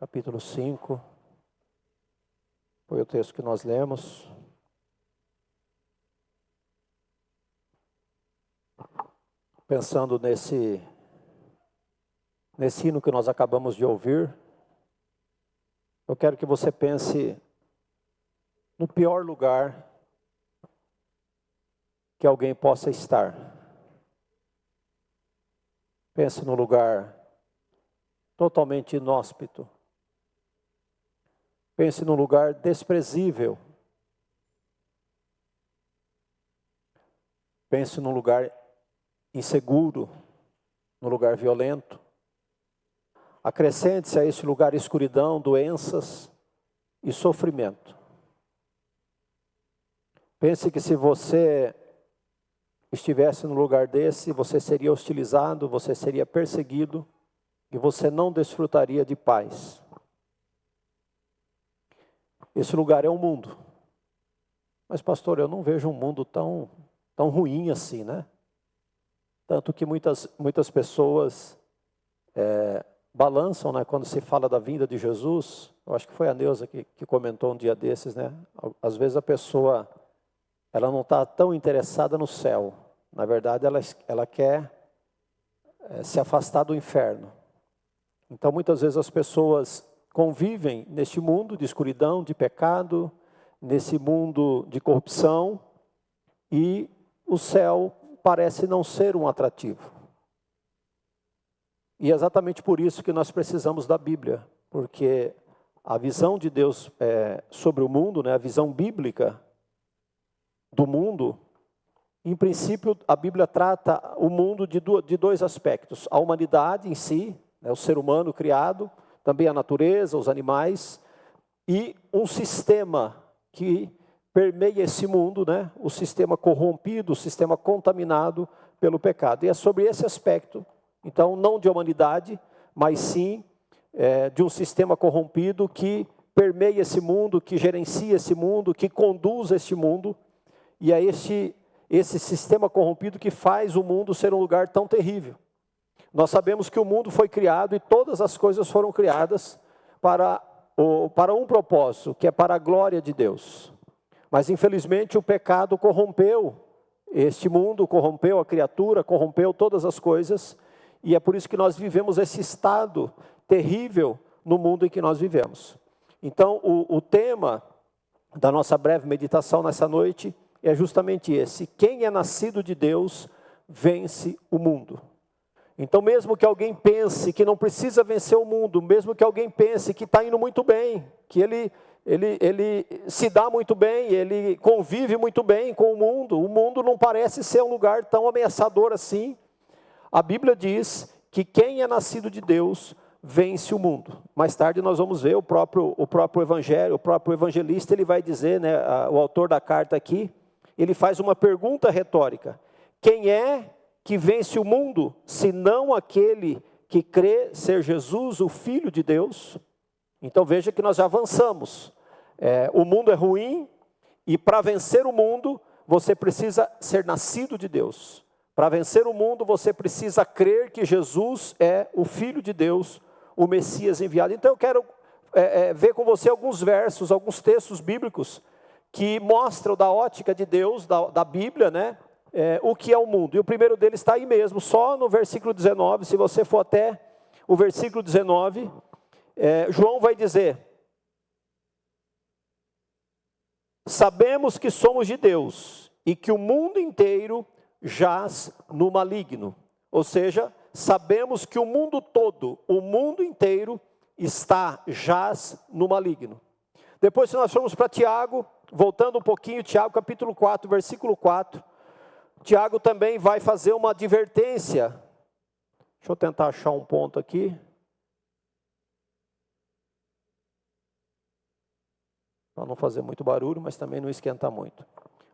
capítulo 5, foi o texto que nós lemos. Pensando nesse hino que nós acabamos de ouvir, eu quero que você pense no pior lugar que alguém possa estar. Pense no lugar totalmente inóspito. Pense num lugar desprezível. Pense num lugar inseguro, num lugar violento. Acrescente-se a esse lugar escuridão, doenças e sofrimento. Pense que se você estivesse no lugar desse, você seria hostilizado, você seria perseguido e você não desfrutaria de paz. Esse lugar é o mundo. Mas pastor, eu não vejo um mundo tão ruim assim, né? Tanto que muitas pessoas balançam, né, quando se fala da vinda de Jesus. Eu acho que foi a Neuza que comentou um dia desses, né? Às vezes a pessoa, ela não está tão interessada no céu. Na verdade, ela quer se afastar do inferno. Então, muitas vezes as pessoas convivem neste mundo de escuridão, de pecado, nesse mundo de corrupção, e o céu parece não ser um atrativo. E é exatamente por isso que nós precisamos da Bíblia, porque a visão de Deus sobre o mundo, né, a visão bíblica do mundo, em princípio a Bíblia trata o mundo de dois aspectos: a humanidade em si, né, o ser humano criado, também a natureza, os animais, e um sistema que permeia esse mundo, né, o sistema corrompido, o sistema contaminado pelo pecado. E é sobre esse aspecto, então, não de humanidade, mas sim de um sistema corrompido que permeia esse mundo, que gerencia esse mundo, que conduz este mundo. E é esse sistema corrompido que faz o mundo ser um lugar tão terrível. Nós sabemos que o mundo foi criado e todas as coisas foram criadas para um propósito, que é para a glória de Deus. Mas infelizmente o pecado corrompeu este mundo, corrompeu a criatura, corrompeu todas as coisas. E é por isso que nós vivemos esse estado terrível no mundo em que nós vivemos. Então o tema da nossa breve meditação nessa noite é justamente esse: quem é nascido de Deus vence o mundo. Então, mesmo que alguém pense que não precisa vencer o mundo, mesmo que alguém pense que está indo muito bem, que ele se dá muito bem, ele convive muito bem com o mundo não parece ser um lugar tão ameaçador assim. A Bíblia diz que quem é nascido de Deus vence o mundo. Mais tarde nós vamos ver o próprio evangelho, o próprio evangelista, ele vai dizer, né, o autor da carta aqui, ele faz uma pergunta retórica: quem é que vence o mundo, senão aquele que crê ser Jesus, o Filho de Deus? Então veja que nós já avançamos. O mundo é ruim, e para vencer o mundo, você precisa ser nascido de Deus. Para vencer o mundo, você precisa crer que Jesus é o Filho de Deus, o Messias enviado. Então eu quero ver com você alguns versos, alguns textos bíblicos, que mostram da ótica de Deus, da Bíblia, né? O que é o mundo. E o primeiro deles está aí mesmo, só no versículo 19, se você for até o versículo 19, João vai dizer: sabemos que somos de Deus e que o mundo inteiro jaz no maligno. Ou seja, sabemos que o mundo todo, o mundo inteiro jaz no maligno. Depois, se nós formos para Tiago, voltando um pouquinho, Tiago capítulo 4, versículo 4, Tiago também vai fazer uma advertência. Deixa eu tentar achar um ponto aqui. Para não fazer muito barulho, mas também não esquentar muito.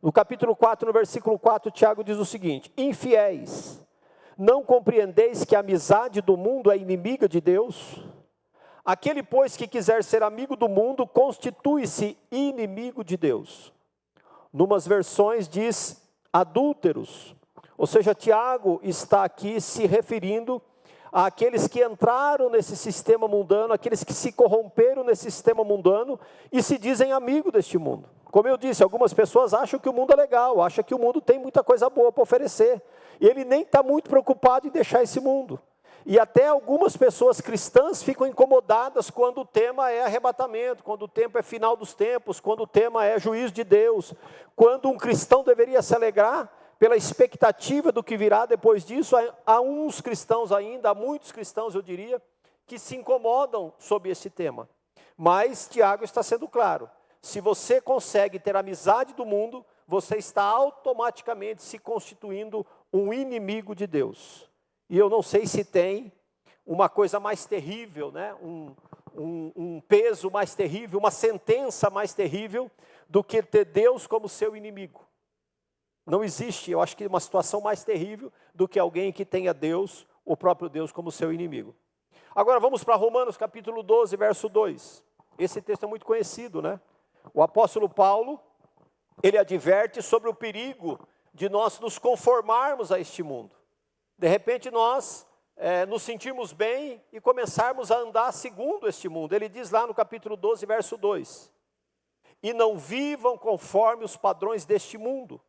No capítulo 4, no versículo 4, Tiago diz o seguinte: infiéis, não compreendeis que a amizade do mundo é inimiga de Deus? Aquele, pois, que quiser ser amigo do mundo, constitui-se inimigo de Deus. Numas versões diz adúlteros. Ou seja, Tiago está aqui se referindo àqueles que entraram nesse sistema mundano, aqueles que se corromperam nesse sistema mundano e se dizem amigo deste mundo. Como eu disse, algumas pessoas acham que o mundo é legal, acham que o mundo tem muita coisa boa para oferecer. E ele nem está muito preocupado em deixar esse mundo. E até algumas pessoas cristãs ficam incomodadas quando o tema é arrebatamento, quando o tempo é final dos tempos, quando o tema é juízo de Deus. Quando um cristão deveria se alegrar pela expectativa do que virá depois disso, há uns cristãos ainda, há muitos cristãos eu diria, que se incomodam sobre esse tema. Mas Tiago está sendo claro. Se você consegue ter amizade do mundo, você está automaticamente se constituindo um inimigo de Deus. E eu não sei se tem uma coisa mais terrível, né? um peso mais terrível, uma sentença mais terrível do que ter Deus como seu inimigo. Não existe, eu acho que uma situação mais terrível do que alguém que tenha Deus, o próprio Deus, como seu inimigo. Agora vamos para Romanos capítulo 12, verso 2. Esse texto é muito conhecido, né? O apóstolo Paulo, ele adverte sobre o perigo de nós nos conformarmos a este mundo. De repente nós nos sentirmos bem e começarmos a andar segundo este mundo. Ele diz lá no capítulo 12, verso 2. E não vivam conforme os padrões deste mundo,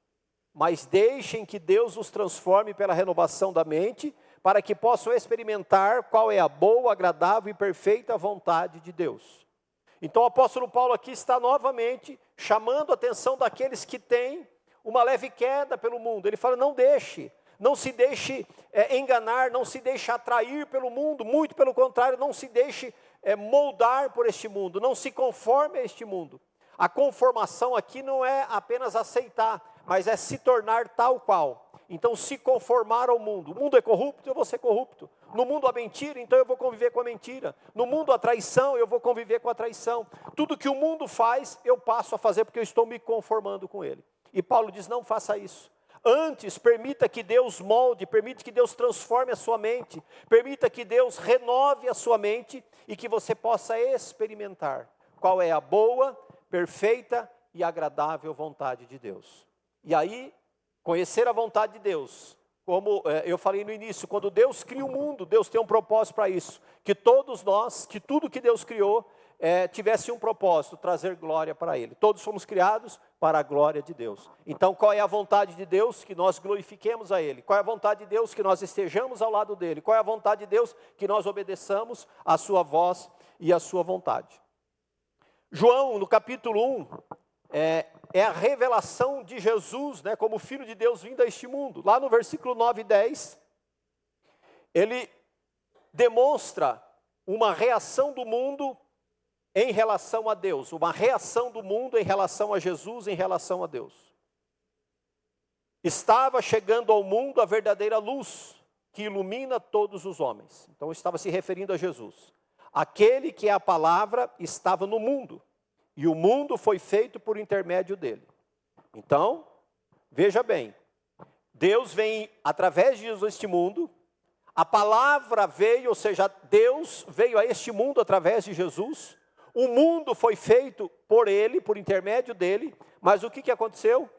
mas deixem que Deus os transforme pela renovação da mente, para que possam experimentar qual é a boa, agradável e perfeita vontade de Deus. Então o apóstolo Paulo aqui está novamente chamando a atenção daqueles que têm uma leve queda pelo mundo. Ele fala, não se deixe enganar, não se deixe atrair pelo mundo, muito pelo contrário, não se deixe moldar por este mundo, não se conforme a este mundo. A conformação aqui não é apenas aceitar, mas é se tornar tal qual. Então se conformar ao mundo. O mundo é corrupto, eu vou ser corrupto. No mundo há mentira, então eu vou conviver com a mentira. No mundo há traição, eu vou conviver com a traição. Tudo que o mundo faz, eu passo a fazer porque eu estou me conformando com ele. E Paulo diz, não faça isso. Antes, permita que Deus molde, permita que Deus transforme a sua mente, permita que Deus renove a sua mente e que você possa experimentar qual é a boa, perfeita e agradável vontade de Deus. E aí, conhecer a vontade de Deus, como eu falei no início, quando Deus cria o mundo, Deus tem um propósito para isso, que todos nós, que tudo que Deus criou, tivesse um propósito, trazer glória para Ele. Todos fomos criados para a glória de Deus. Então qual é a vontade de Deus? Que nós glorifiquemos a Ele. Qual é a vontade de Deus? Que nós estejamos ao lado dEle. Qual é a vontade de Deus? Que nós obedeçamos a sua voz e a sua vontade. João, no capítulo 1, é a revelação de Jesus, né, como Filho de Deus vindo a este mundo. Lá no versículo 9 e 10, ele demonstra uma reação do mundo em relação a Deus, uma reação do mundo em relação a Jesus, em relação a Deus. Estava chegando ao mundo a verdadeira luz, que ilumina todos os homens. Então estava se referindo a Jesus. Aquele que é a palavra estava no mundo, e o mundo foi feito por intermédio dele. Então, veja bem, Deus vem através de Jesus a este mundo, a palavra veio, ou seja, Deus veio a este mundo através de Jesus, o mundo foi feito por ele, por intermédio dele, mas o que aconteceu?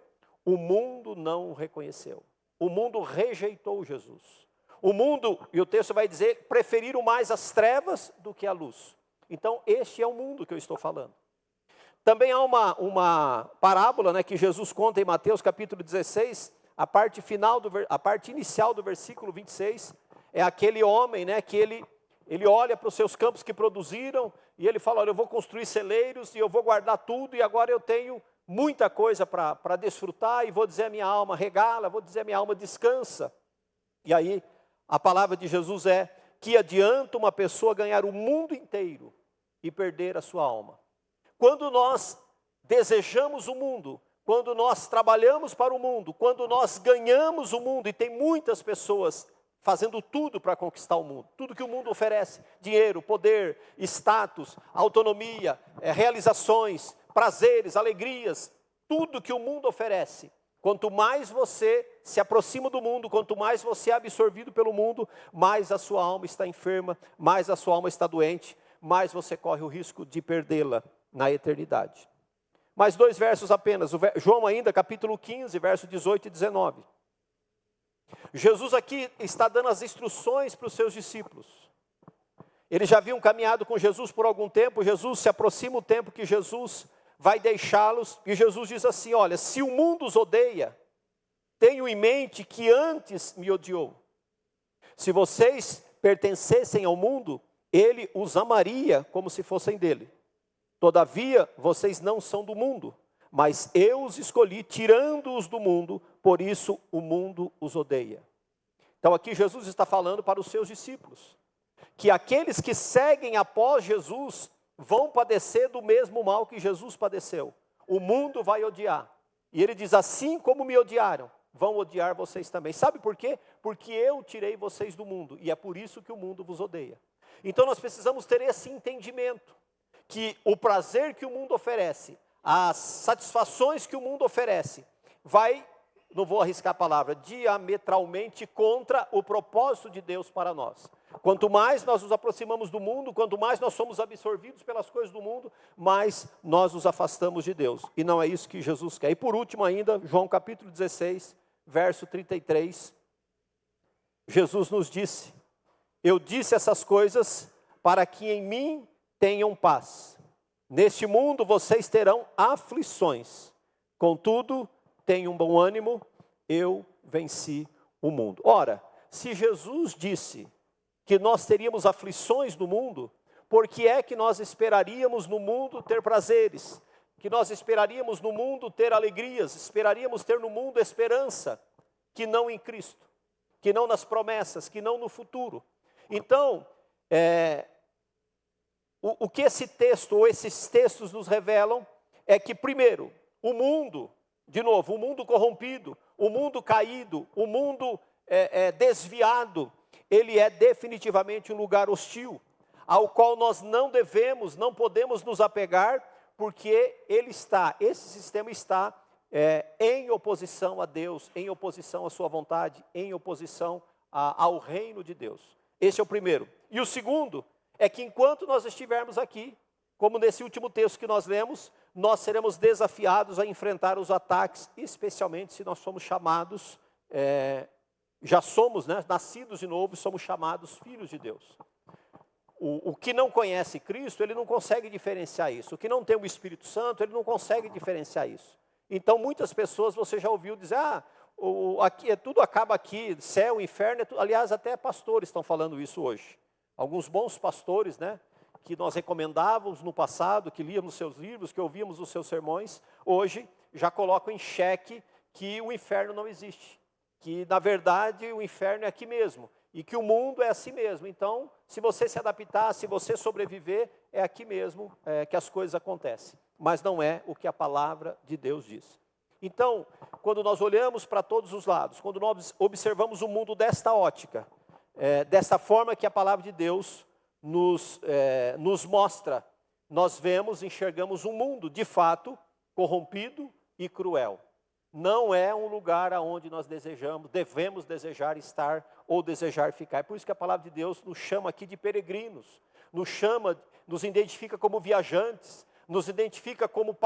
O mundo não o reconheceu, o mundo rejeitou Jesus. O mundo, e o texto vai dizer, preferiram mais as trevas do que a luz. Então, este é o mundo que eu estou falando. Também há uma parábola, né, que Jesus conta em Mateus capítulo 16, a parte inicial do versículo 26, é aquele homem, né, que ele olha para os seus campos que produziram, e ele fala, olha, eu vou construir celeiros, e eu vou guardar tudo, e agora eu tenho muita coisa para desfrutar, e vou dizer a minha alma, regala, vou dizer a minha alma, descansa. E aí, a palavra de Jesus é, que adianta uma pessoa ganhar o mundo inteiro e perder a sua alma. Quando nós desejamos o mundo, quando nós trabalhamos para o mundo, quando nós ganhamos o mundo, e tem muitas pessoas fazendo tudo para conquistar o mundo, tudo que o mundo oferece, dinheiro, poder, status, autonomia, realizações, prazeres, alegrias, tudo que o mundo oferece. Quanto mais você se aproxima do mundo, quanto mais você é absorvido pelo mundo, mais a sua alma está enferma, mais a sua alma está doente, mais você corre o risco de perdê-la na eternidade. Mais 2 versos apenas, João ainda, capítulo 15, verso 18 e 19. Jesus aqui está dando as instruções para os seus discípulos. Eles já haviam caminhado com Jesus por algum tempo, Jesus se aproxima o tempo que Jesus vai deixá-los, e Jesus diz assim, olha, se o mundo os odeia, tenham em mente que antes me odiou. Se vocês pertencessem ao mundo, ele os amaria como se fossem dele. Todavia, vocês não são do mundo, mas eu os escolhi, tirando-os do mundo, por isso o mundo os odeia. Então aqui Jesus está falando para os seus discípulos, que aqueles que seguem após Jesus vão padecer do mesmo mal que Jesus padeceu. O mundo vai odiar. E ele diz, assim como me odiaram, vão odiar vocês também. Sabe por quê? Porque eu tirei vocês do mundo, e é por isso que o mundo vos odeia. Então nós precisamos ter esse entendimento, que o prazer que o mundo oferece, as satisfações que o mundo oferece, vai, não vou arriscar a palavra, diametralmente contra o propósito de Deus para nós. Quanto mais nós nos aproximamos do mundo, quanto mais nós somos absorvidos pelas coisas do mundo, mais nós nos afastamos de Deus. E não é isso que Jesus quer. E por último ainda, João capítulo 16, verso 33, Jesus nos disse, eu disse essas coisas para que em mim tenham paz. Neste mundo vocês terão aflições, contudo, tenham bom ânimo, eu venci o mundo. Ora, se Jesus disse que nós teríamos aflições no mundo, por que é que nós esperaríamos no mundo ter prazeres? Que nós esperaríamos no mundo ter alegrias, esperaríamos ter no mundo esperança, que não em Cristo, que não nas promessas, que não no futuro. Então, o que esse texto, ou esses textos nos revelam, é que primeiro, o mundo, de novo, o mundo corrompido, o mundo caído, o mundo desviado, ele é definitivamente um lugar hostil, ao qual nós não devemos, não podemos nos apegar, porque esse sistema está em oposição a Deus, em oposição à sua vontade, em oposição ao reino de Deus. Esse é o primeiro. E o segundo é que enquanto nós estivermos aqui, como nesse último texto que nós lemos, nós seremos desafiados a enfrentar os ataques, especialmente se nós somos chamados, já somos, né, nascidos de novo, somos chamados filhos de Deus. O que não conhece Cristo, ele não consegue diferenciar isso. O que não tem o Espírito Santo, ele não consegue diferenciar isso. Então, muitas pessoas, você já ouviu dizer, aqui, tudo acaba aqui, céu, inferno, aliás, até pastores estão falando isso hoje. Alguns bons pastores, né, que nós recomendávamos no passado, que líamos seus livros, que ouvíamos os seus sermões, hoje já colocam em xeque que o inferno não existe. Que, na verdade, o inferno é aqui mesmo. E que o mundo é assim mesmo. Então, se você se adaptar, se você sobreviver, é aqui mesmo que as coisas acontecem. Mas não é o que a palavra de Deus diz. Então, quando nós olhamos para todos os lados, quando nós observamos o mundo desta ótica, desta forma que a palavra de Deus nos mostra, nós enxergamos um mundo, de fato, corrompido e cruel. Não é um lugar aonde nós devemos desejar estar ou desejar ficar. É por isso que a palavra de Deus nos chama aqui de peregrinos, nos identifica como viajantes, nos identifica como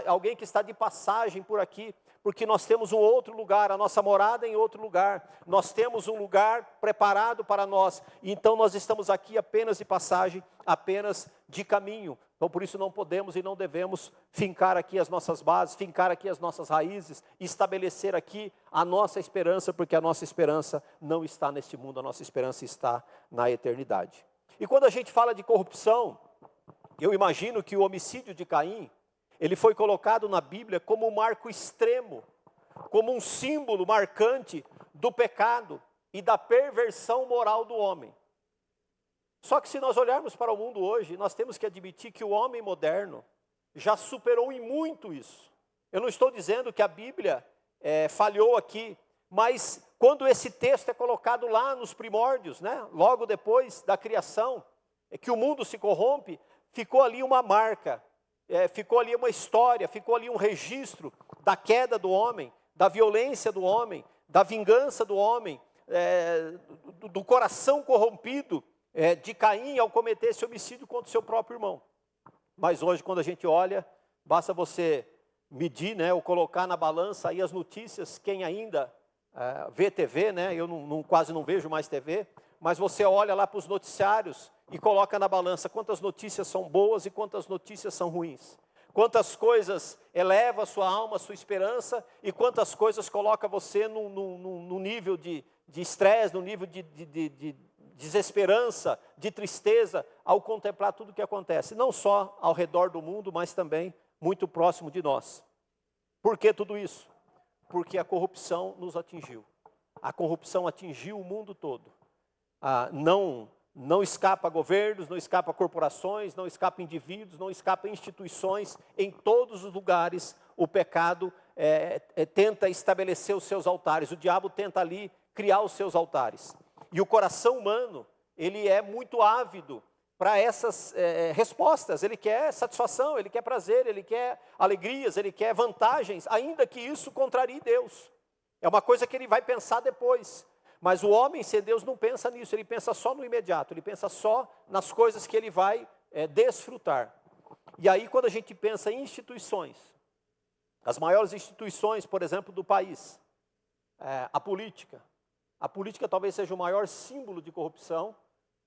alguém que está de passagem por aqui, porque nós temos um outro lugar, a nossa morada é em outro lugar, nós temos um lugar preparado para nós, e então nós estamos aqui apenas de passagem, apenas de caminho. Então por isso não podemos e não devemos fincar aqui as nossas bases, fincar aqui as nossas raízes, estabelecer aqui a nossa esperança, porque a nossa esperança não está neste mundo, a nossa esperança está na eternidade. E quando a gente fala de corrupção, eu imagino que o homicídio de Caim, ele foi colocado na Bíblia como um marco extremo, como um símbolo marcante do pecado e da perversão moral do homem. Só que se nós olharmos para o mundo hoje, nós temos que admitir que o homem moderno já superou em muito isso. Eu não estou dizendo que a Bíblia falhou aqui, mas quando esse texto é colocado lá nos primórdios, né, logo depois da criação, que o mundo se corrompe, ficou ali uma marca, ficou ali uma história, ficou ali um registro da queda do homem, da violência do homem, da vingança do homem, do coração corrompido de Caim ao cometer esse homicídio contra o seu próprio irmão. Mas hoje, quando a gente olha, basta você medir, né, ou colocar na balança aí as notícias, quem ainda vê TV, né? Eu quase não vejo mais TV, mas você olha lá para os noticiários e coloca na balança quantas notícias são boas e quantas notícias são ruins. Quantas coisas eleva a sua alma, a sua esperança, e quantas coisas coloca você num nível de estresse, num nível de desesperança, de tristeza, ao contemplar tudo o que acontece, não só ao redor do mundo, mas também muito próximo de nós. Por que tudo isso? Porque a corrupção nos atingiu. A corrupção atingiu o mundo todo. Não escapa governos, não escapa corporações, não escapa indivíduos, não escapa instituições. Em todos os lugares o pecado tenta estabelecer os seus altares. O diabo tenta ali criar os seus altares. E o coração humano, ele é muito ávido para essas respostas. Ele quer satisfação, ele quer prazer, ele quer alegrias, ele quer vantagens, ainda que isso contrarie Deus. É uma coisa que ele vai pensar depois. Mas o homem sem Deus não pensa nisso, ele pensa só no imediato, ele pensa só nas coisas que ele vai desfrutar. E aí, quando a gente pensa em instituições, as maiores instituições, por exemplo, do país, a política talvez seja o maior símbolo de corrupção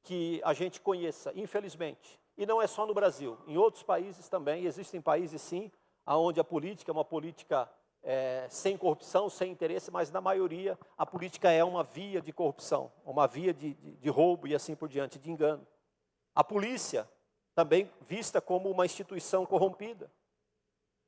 que a gente conheça, infelizmente. E não é só no Brasil, em outros países também, existem países sim, onde a política é uma política sem corrupção, sem interesse, mas na maioria a política é uma via de corrupção, uma via de roubo e assim por diante, de engano. A polícia também vista como uma instituição corrompida.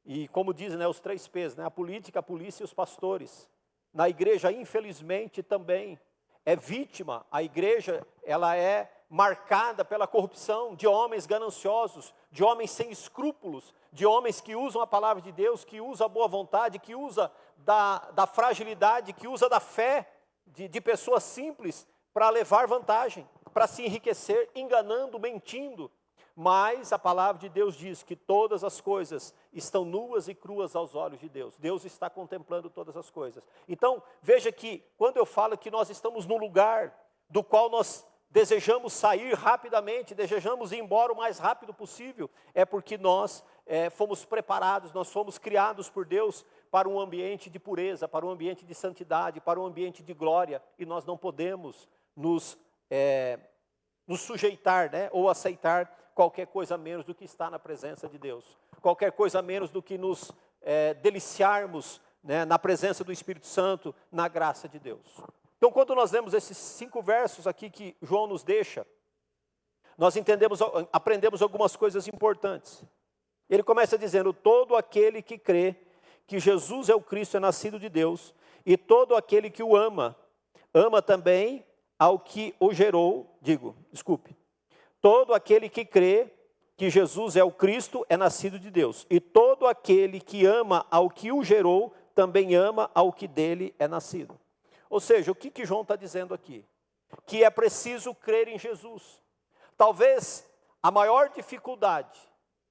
E como dizem, né, os 3 P's, né, a política, a polícia e os pastores. Na igreja, infelizmente, também é vítima. A igreja, ela é marcada pela corrupção de homens gananciosos, de homens sem escrúpulos, de homens que usam a palavra de Deus, que usam a boa vontade, que usam da fragilidade, que usam da fé de pessoas simples para levar vantagem, para se enriquecer, enganando, mentindo. Mas a palavra de Deus diz que todas as coisas estão nuas e cruas aos olhos de Deus. Deus está contemplando todas as coisas. Então, veja que quando eu falo que nós estamos num lugar do qual nós desejamos sair rapidamente, desejamos ir embora o mais rápido possível, é porque nós fomos preparados, nós fomos criados por Deus para um ambiente de pureza, para um ambiente de santidade, para um ambiente de glória, e nós não podemos nos sujeitar, né, ou aceitar qualquer coisa menos do que está na presença de Deus, qualquer coisa menos do que nos deliciarmos, né, na presença do Espírito Santo, na graça de Deus. Então, quando nós lemos esses 5 versos aqui que João nos deixa, nós aprendemos algumas coisas importantes. Ele começa dizendo: todo aquele que crê que Jesus é o Cristo é nascido de Deus, e todo aquele que o ama também ao que o gerou, todo aquele que crê que Jesus é o Cristo é nascido de Deus, e todo aquele que ama ao que o gerou, também ama ao que dele é nascido. Ou seja, o que João está dizendo aqui? Que é preciso crer em Jesus. Talvez a maior dificuldade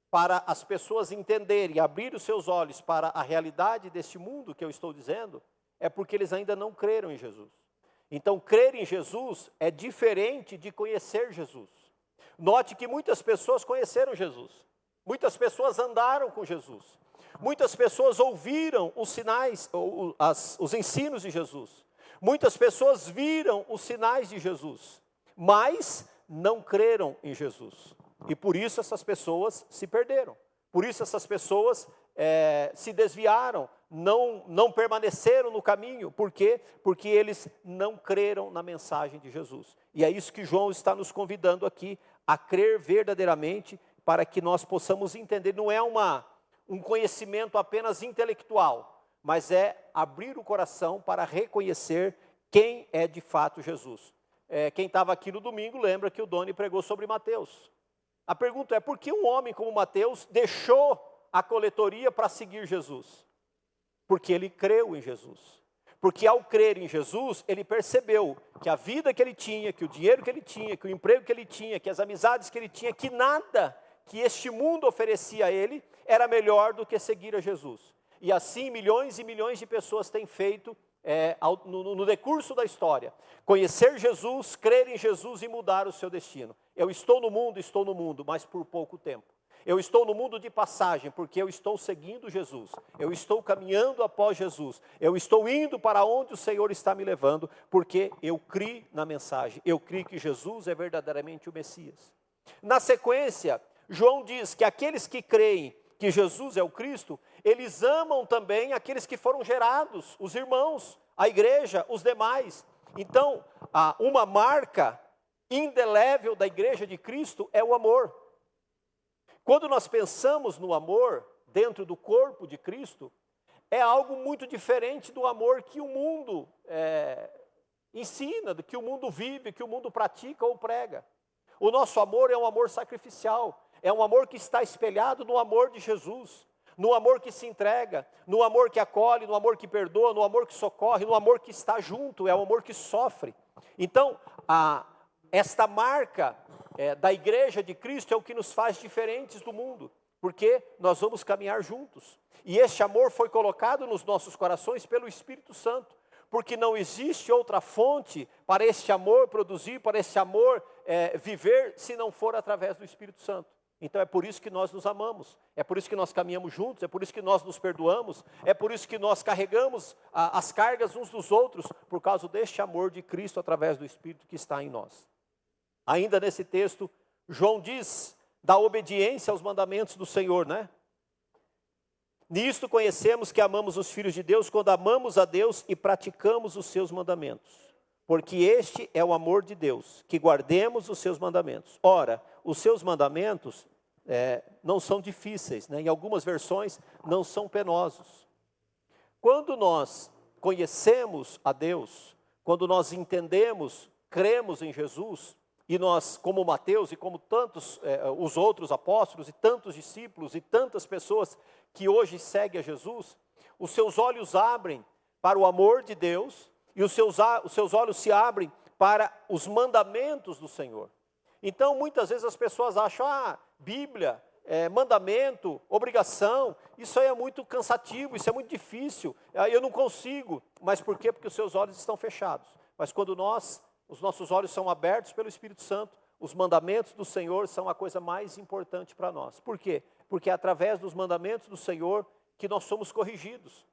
para as pessoas entenderem, abrir os seus olhos para a realidade deste mundo que eu estou dizendo, é porque eles ainda não creram em Jesus. Então, crer em Jesus é diferente de conhecer Jesus. Note que muitas pessoas conheceram Jesus. Muitas pessoas andaram com Jesus. Muitas pessoas ouviram os sinais, os ensinos de Jesus. Muitas pessoas viram os sinais de Jesus, mas não creram em Jesus. E por isso essas pessoas se perderam. Por isso essas pessoas se desviaram, não permaneceram no caminho. Por quê? Porque eles não creram na mensagem de Jesus. E é isso que João está nos convidando aqui, a crer verdadeiramente, para que nós possamos entender. Não é um conhecimento apenas intelectual, mas é abrir o coração para reconhecer quem é de fato Jesus. Quem estava aqui no domingo lembra que o Doni pregou sobre Mateus. A pergunta é: por que um homem como Mateus deixou a coletoria para seguir Jesus? Porque ele creu em Jesus. Porque ao crer em Jesus, ele percebeu que a vida que ele tinha, que o dinheiro que ele tinha, que o emprego que ele tinha, que as amizades que ele tinha, que nada que este mundo oferecia a ele era melhor do que seguir a Jesus. E assim milhões e milhões de pessoas têm feito no decurso da história. Conhecer Jesus, crer em Jesus e mudar o seu destino. Eu estou no mundo, mas por pouco tempo. Eu estou no mundo de passagem porque eu estou seguindo Jesus. Eu estou caminhando após Jesus. Eu estou indo para onde o Senhor está me levando porque eu criei na mensagem. Eu criei que Jesus é verdadeiramente o Messias. Na sequência, João diz que aqueles que creem que Jesus é o Cristo, eles amam também aqueles que foram gerados, os irmãos, a igreja, os demais. Então, uma marca indelével da igreja de Cristo é o amor. Quando nós pensamos no amor dentro do corpo de Cristo, é algo muito diferente do amor que o mundo ensina, do que o mundo vive, que o mundo pratica ou prega. O nosso amor é um amor sacrificial, é um amor que está espelhado no amor de Jesus, no amor que se entrega, no amor que acolhe, no amor que perdoa, no amor que socorre, no amor que está junto, é o amor que sofre. Então, esta marca da igreja de Cristo é o que nos faz diferentes do mundo, porque nós vamos caminhar juntos. E este amor foi colocado nos nossos corações pelo Espírito Santo, porque não existe outra fonte para este amor produzir, para este amor viver, se não for através do Espírito Santo. Então é por isso que nós nos amamos, é por isso que nós caminhamos juntos, é por isso que nós nos perdoamos, é por isso que nós carregamos as cargas uns dos outros, por causa deste amor de Cristo através do Espírito que está em nós. Ainda nesse texto, João diz da obediência aos mandamentos do Senhor, né? Nisto conhecemos que amamos os filhos de Deus, quando amamos a Deus e praticamos os seus mandamentos. Porque este é o amor de Deus, que guardemos os seus mandamentos. Ora, os seus mandamentos não são difíceis, né? Em algumas versões não são penosos. Quando nós conhecemos a Deus, quando nós entendemos, cremos em Jesus, e nós, como Mateus e como tantos os outros apóstolos e tantos discípulos e tantas pessoas que hoje seguem a Jesus, os seus olhos abrem para o amor de Deus e os seus olhos se abrem para os mandamentos do Senhor. Então, muitas vezes as pessoas acham, Bíblia, mandamento, obrigação, isso aí é muito cansativo, isso é muito difícil, eu não consigo. Mas por quê? Porque os seus olhos estão fechados. Mas quando os nossos olhos são abertos pelo Espírito Santo, os mandamentos do Senhor são a coisa mais importante para nós. Por quê? Porque é através dos mandamentos do Senhor que nós somos corrigidos.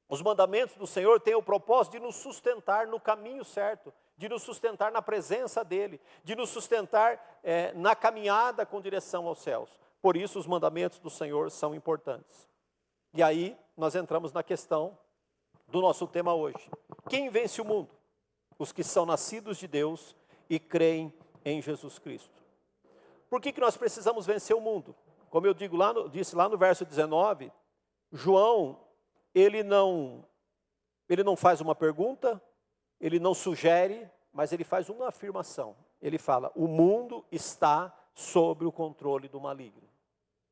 Os mandamentos do Senhor têm o propósito de nos sustentar no caminho certo, de nos sustentar na presença dEle, de nos sustentar na caminhada com direção aos céus. Por isso os mandamentos do Senhor são importantes. E aí nós entramos na questão do nosso tema hoje. Quem vence o mundo? Os que são nascidos de Deus e creem em Jesus Cristo. Por que nós precisamos vencer o mundo? Como eu disse lá no verso 19, João, ele não faz uma pergunta, ele não sugere, mas ele faz uma afirmação. Ele fala, o mundo está sob o controle do maligno.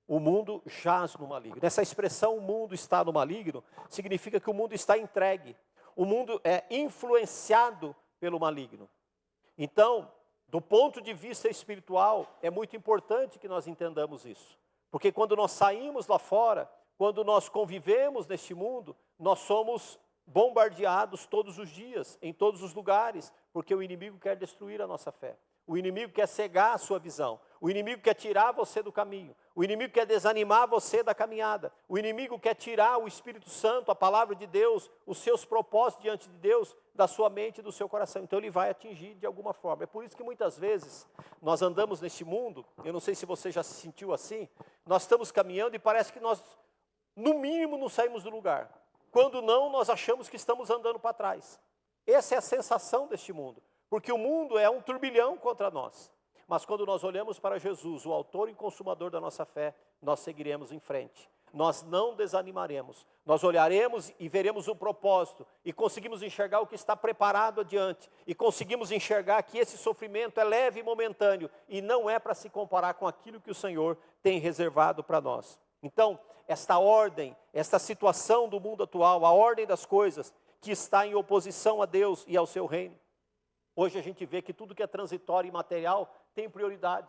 O mundo jaz no maligno. Essa expressão, o mundo está no maligno, significa que o mundo está entregue. O mundo é influenciado pelo maligno. Então, do ponto de vista espiritual, é muito importante que nós entendamos isso. Porque quando nós saímos lá fora, quando nós convivemos neste mundo, nós somos bombardeados todos os dias, em todos os lugares, porque o inimigo quer destruir a nossa fé. O inimigo quer cegar a sua visão. O inimigo quer tirar você do caminho. O inimigo quer desanimar você da caminhada. O inimigo quer tirar o Espírito Santo, a palavra de Deus, os seus propósitos diante de Deus, da sua mente e do seu coração. Então ele vai atingir de alguma forma. É por isso que muitas vezes nós andamos neste mundo, eu não sei se você já se sentiu assim, nós estamos caminhando e parece que nós, no mínimo, não saímos do lugar. Quando não, nós achamos que estamos andando para trás. Essa é a sensação deste mundo. Porque o mundo é um turbilhão contra nós. Mas quando nós olhamos para Jesus, o autor e consumador da nossa fé, nós seguiremos em frente. Nós não desanimaremos. Nós olharemos e veremos o propósito. E conseguimos enxergar o que está preparado adiante. E conseguimos enxergar que esse sofrimento é leve e momentâneo. E não é para se comparar com aquilo que o Senhor tem reservado para nós. Então, esta ordem, esta situação do mundo atual, a ordem das coisas, que está em oposição a Deus e ao seu reino. Hoje a gente vê que tudo que é transitório e material tem prioridade,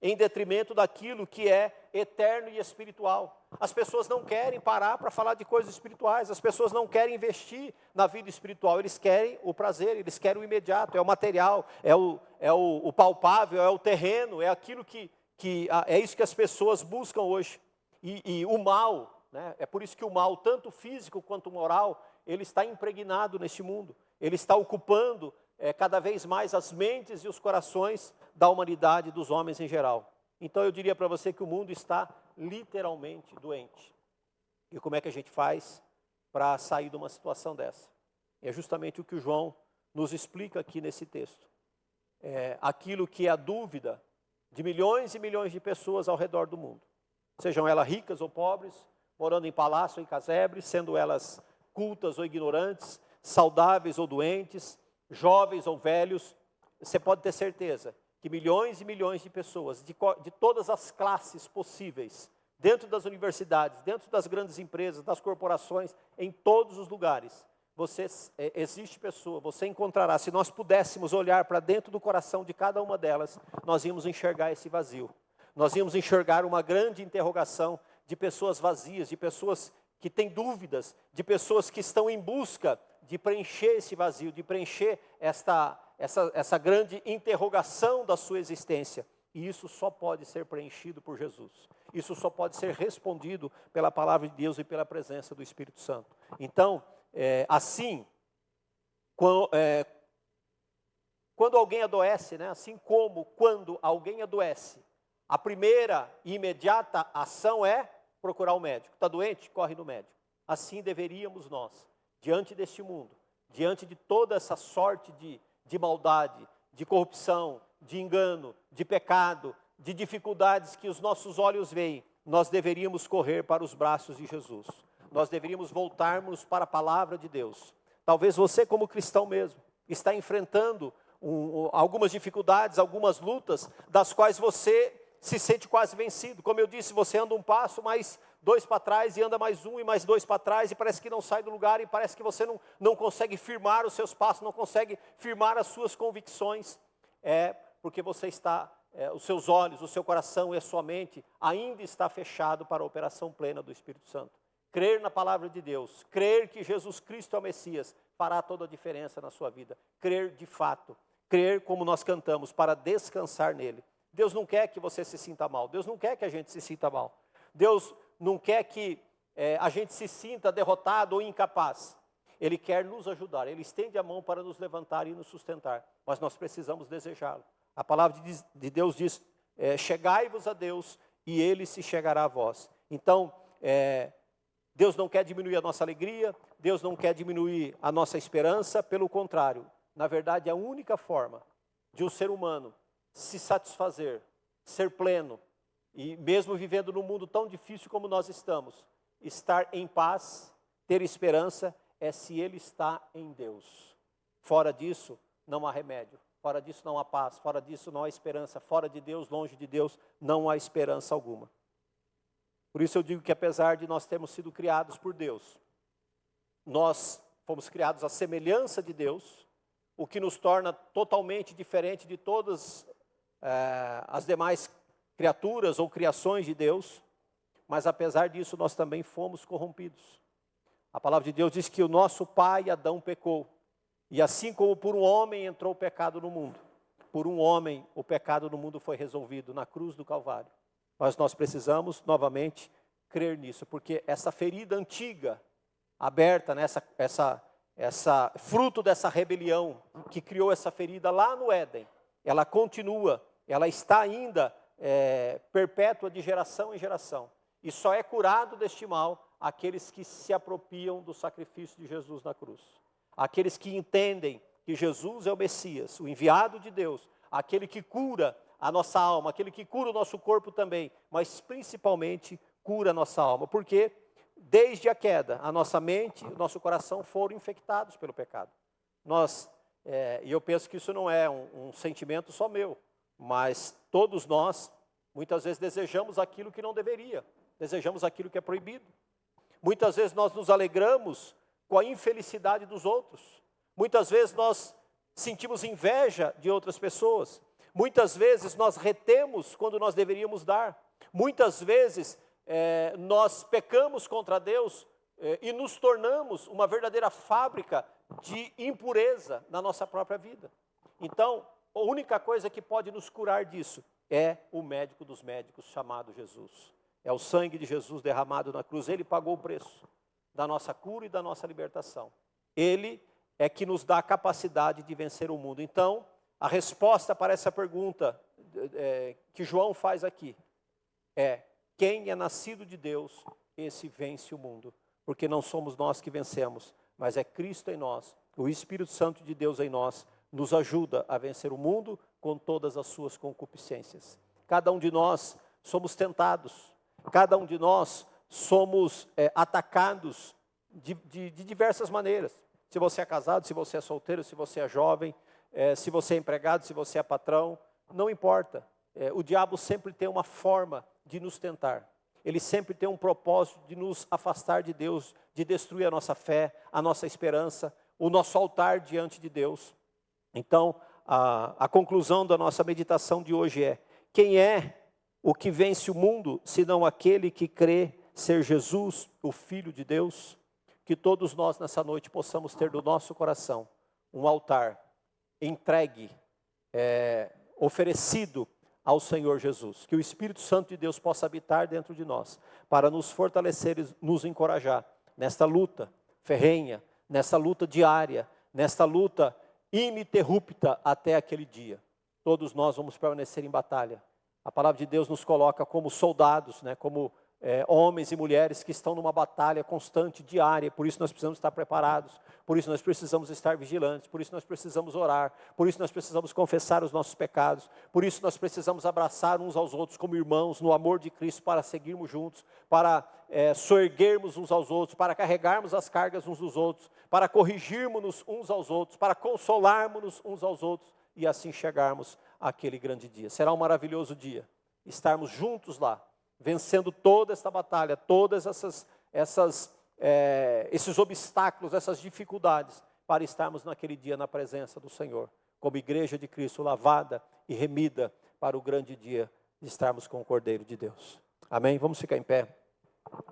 em detrimento daquilo que é eterno e espiritual. As pessoas não querem parar para falar de coisas espirituais, as pessoas não querem investir na vida espiritual, eles querem o prazer, eles querem o imediato, é o material, é o palpável, é o terreno, é aquilo que que é isso que as pessoas buscam hoje. E o mal, né, é por isso que o mal, tanto físico quanto moral, ele está impregnado neste mundo. Ele está ocupando cada vez mais as mentes e os corações da humanidade, dos homens em geral. Então eu diria para você que o mundo está literalmente doente. E como é que a gente faz para sair de uma situação dessa? É justamente o que o João nos explica aqui nesse texto. Aquilo que é a dúvida de milhões e milhões de pessoas ao redor do mundo. Sejam elas ricas ou pobres, morando em palácio ou em casebres, sendo elas cultas ou ignorantes, saudáveis ou doentes, jovens ou velhos. Você pode ter certeza que milhões e milhões de pessoas, de todas as classes possíveis, dentro das universidades, dentro das grandes empresas, das corporações, em todos os lugares, existe pessoa, você encontrará, se nós pudéssemos olhar para dentro do coração de cada uma delas, nós íamos enxergar esse vazio. Nós íamos enxergar uma grande interrogação de pessoas vazias, de pessoas que têm dúvidas, de pessoas que estão em busca de preencher esse vazio, de preencher essa grande interrogação da sua existência. E isso só pode ser preenchido por Jesus. Isso só pode ser respondido pela palavra de Deus e pela presença do Espírito Santo. Então, assim, quando alguém adoece, né, assim como quando alguém adoece, a primeira e imediata ação é procurar o médico. Está doente? Corre no médico. Assim deveríamos nós, diante deste mundo, diante de toda essa sorte de maldade, de corrupção, de engano, de pecado, de dificuldades que os nossos olhos veem, nós deveríamos correr para os braços de Jesus. Nós deveríamos voltarmos para a palavra de Deus. Talvez você, como cristão mesmo, está enfrentando algumas dificuldades, algumas lutas, das quais você se sente quase vencido. Como eu disse, você anda um passo, mais 2 para trás, e anda mais 1 e mais 2 para trás, e parece que não sai do lugar, e parece que você não consegue firmar os seus passos, não consegue firmar as suas convicções. Porque você está, os seus olhos, o seu coração e a sua mente ainda está fechado para a operação plena do Espírito Santo. Crer na palavra de Deus, crer que Jesus Cristo é o Messias, fará toda a diferença na sua vida. Crer de fato, crer como nós cantamos, para descansar nele. Deus não quer que você se sinta mal, Deus não quer que a gente se sinta mal. Deus não quer que a gente se sinta derrotado ou incapaz. Ele quer nos ajudar, Ele estende a mão para nos levantar e nos sustentar, mas nós precisamos desejá-lo. A palavra de Deus diz, chegai-vos a Deus e Ele se chegará a vós. Então, Deus não quer diminuir a nossa alegria, Deus não quer diminuir a nossa esperança, pelo contrário. Na verdade, a única forma de um ser humano se satisfazer, ser pleno, e mesmo vivendo num mundo tão difícil como nós estamos, estar em paz, ter esperança, é se ele está em Deus. Fora disso, não há remédio. Fora disso, não há paz. Fora disso, não há esperança. Fora de Deus, longe de Deus, não há esperança alguma. Por isso eu digo que apesar de nós termos sido criados por Deus, nós fomos criados à semelhança de Deus, o que nos torna totalmente diferente de todas as demais criaturas ou criações de Deus, mas apesar disso nós também fomos corrompidos. A palavra de Deus diz que o nosso pai Adão pecou, e assim como por um homem entrou o pecado no mundo, por um homem o pecado no mundo foi resolvido na cruz do Calvário. Mas nós precisamos novamente crer nisso, porque essa ferida antiga, aberta, né, essa fruto dessa rebelião que criou essa ferida lá no Éden, ela continua, ela está ainda perpétua de geração em geração. E só é curado deste mal aqueles que se apropriam do sacrifício de Jesus na cruz. Aqueles que entendem que Jesus é o Messias, o enviado de Deus, aquele que cura a nossa alma, aquele que cura o nosso corpo também, mas principalmente cura a nossa alma. Porque desde a queda, a nossa mente e o nosso coração foram infectados pelo pecado. E eu penso que isso não é um sentimento só meu, mas todos nós, muitas vezes desejamos aquilo que não deveria, desejamos aquilo que é proibido. Muitas vezes nós nos alegramos com a infelicidade dos outros. Muitas vezes nós sentimos inveja de outras pessoas. Muitas vezes nós retemos quando nós deveríamos dar. Muitas vezes nós pecamos contra Deus e nos tornamos uma verdadeira fábrica de impureza na nossa própria vida. Então, a única coisa que pode nos curar disso é o médico dos médicos chamado Jesus. É o sangue de Jesus derramado na cruz. Ele pagou o preço da nossa cura e da nossa libertação. Ele é que nos dá a capacidade de vencer o mundo. Então, a resposta para essa pergunta que João faz aqui é: quem é nascido de Deus, esse vence o mundo. Porque não somos nós que vencemos, mas é Cristo em nós. O Espírito Santo de Deus em nós nos ajuda a vencer o mundo com todas as suas concupiscências. Cada um de nós somos tentados. Cada um de nós somos atacados de diversas maneiras. Se você é casado, se você é solteiro, se você é jovem, se você é empregado, se você é patrão, não importa. O diabo sempre tem uma forma de nos tentar. Ele sempre tem um propósito de nos afastar de Deus, de destruir a nossa fé, a nossa esperança, o nosso altar diante de Deus. Então, a conclusão da nossa meditação de hoje é: quem é o que vence o mundo, senão aquele que crê ser Jesus, o Filho de Deus? Que todos nós nessa noite possamos ter do nosso coração um altar entregue, oferecido ao Senhor Jesus. Que o Espírito Santo de Deus possa habitar dentro de nós, para nos fortalecer e nos encorajar nesta luta ferrenha, nesta luta diária, nesta luta ininterrupta até aquele dia. Todos nós vamos permanecer em batalha. A palavra de Deus nos coloca como soldados, como homens e mulheres que estão numa batalha constante, diária. Por isso nós precisamos estar preparados, por isso nós precisamos estar vigilantes, por isso nós precisamos orar, por isso nós precisamos confessar os nossos pecados, por isso nós precisamos abraçar uns aos outros como irmãos no amor de Cristo, para seguirmos juntos, para soerguermos uns aos outros, para carregarmos as cargas uns dos outros, para corrigirmos uns aos outros, para consolarmos uns aos outros e assim chegarmos àquele grande dia. Será um maravilhoso dia estarmos juntos lá, vencendo toda essa batalha, todas esses obstáculos, essas dificuldades, para estarmos naquele dia na presença do Senhor, como igreja de Cristo, lavada e remida para o grande dia de estarmos com o Cordeiro de Deus. Amém? Vamos ficar em pé.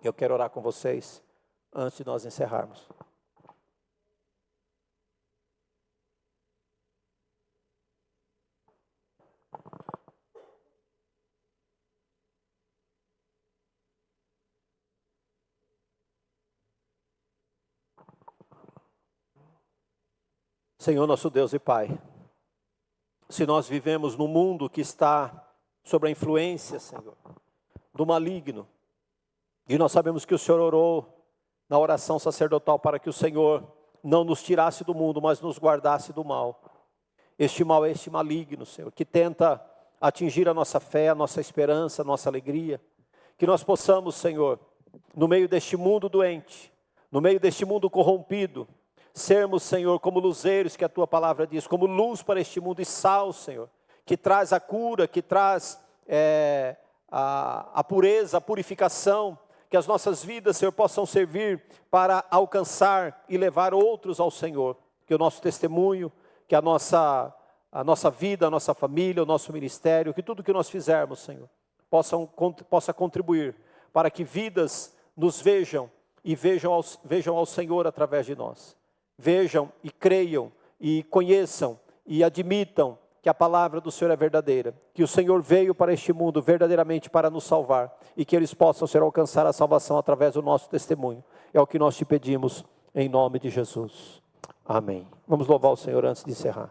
Eu quero orar com vocês antes de nós encerrarmos. Senhor nosso Deus e Pai, se nós vivemos num mundo que está sob a influência, Senhor, do maligno, e nós sabemos que o Senhor orou na oração sacerdotal para que o Senhor não nos tirasse do mundo, mas nos guardasse do mal. Este mal é este maligno, Senhor, que tenta atingir a nossa fé, a nossa esperança, a nossa alegria. Que nós possamos, Senhor, no meio deste mundo doente, no meio deste mundo corrompido, sermos, Senhor, como luzeiros, que a Tua palavra diz, como luz para este mundo e sal, Senhor, que traz a cura, que traz a pureza, a purificação, que as nossas vidas, Senhor, possam servir para alcançar e levar outros ao Senhor. Que o nosso testemunho, que a nossa vida, a nossa família, o nosso ministério, que tudo que nós fizermos, Senhor, possa contribuir para que vidas nos vejam e vejam ao Senhor através de nós. Vejam e creiam e conheçam e admitam que a palavra do Senhor é verdadeira, que o Senhor veio para este mundo verdadeiramente para nos salvar e que eles possam, Senhor, alcançar a salvação através do nosso testemunho. É o que nós te pedimos em nome de Jesus. Amém. Vamos louvar o Senhor antes de encerrar.